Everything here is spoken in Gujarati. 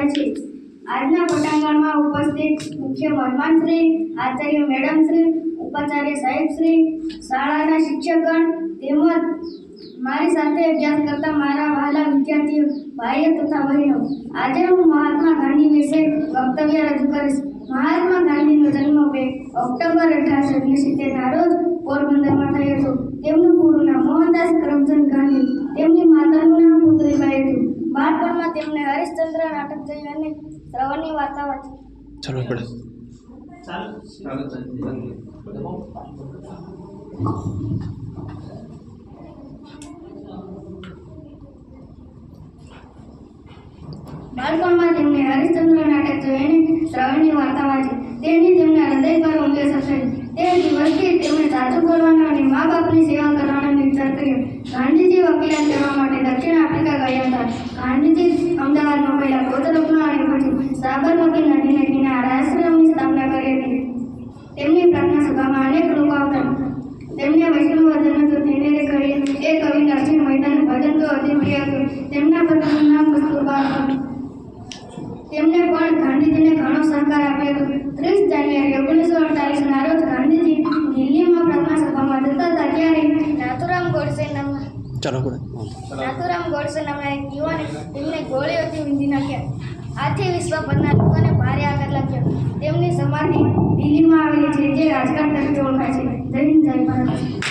થાય છે। આજના પટાંગણમાં ઉપસ્થિત મુખ્ય મહેમાન શ્રી, આચાર્ય મેડમ શ્રી, ઉપાચાર્ય સાહેબ શ્રી, શાળાના શિક્ષકગણ તેમજ મારી સાથે અભ્યાસ કરતા મારા વહાલા વિદ્યાર્થીઓ, ભાઈઓ તથા બહેનો, આજે હું મહાત્મા ગાંધી વિશે વક્તવ્ય રજૂ કરીશ। મહાત્મા ગાંધીનો જન્મ 2 ઓક્ટોબર 1869ના રોજ પોરબંદરમાં થયો હતો। તેમનું પૂરું નામ મોહનદાસ કરમચંદ ગાંધી, તેમની માતાનું નામ પુતળીબાઈ હતું। બાળપણમાં તેમને હરિશ્ચંદ્ર નાટક જોઈ અને શ્રવણની વાર્તા વાંચી। બાળપણમાં તેમને હરિશ્ચંદ્ર નાટક જોઈ અને શ્રવણની વાર્તા વાંચી। તેની તેમના હૃદય પર ઊંડી અસર થઈ। તે દિવસથી તેમણે સાચું બોલવાનો અને મા બાપની સેવા કરવાનો નિર્ધાર કર્યો। ગાંધીજી વકીલાત કરવા માટે દક્ષિણ આફ્રિકા ગયા હતા। ગાંધીજી અમદાવાદમાં પહેલા ગોધરાપુરા અને પછી સાબરમતી નદીને કિનારે આશ્રમની સ્થાપના કરી હતી। તેમની પ્રાર્થના સભામાં અનેક લોકો આવતા। તેમને વૈષ્ણવ ભજન હતું। તેને કહી એ કવિ નરસિંહ મહેતાનું ભજન તો અતિ પ્રિય હતું। તેમના પત્નીનું નામ કસ્તુરબા હતું। તેમને પણ ગાંધીજીને ઘણો સહકાર આપ્યો હતો। 30 જાન્યુઆરી 1948ના રોજ ગાંધીજી દિલ્હીમાં પ્રાર્થના સભામાં જતા હતા ત્યારે નાથુરામ ગોડસે નામના એક યુવાને તેમને ગોળીઓથી વીંધી નાખ્યા। આથી વિશ્વભરના લોકોને ભારે આઘાત લાગ્યો। તેમની સમાધિ દિલ્હીમાં આવેલી છે, જે રાજઘાટ તરીકે ઓળખાય છે। જય હિન્દ, જય ભારત।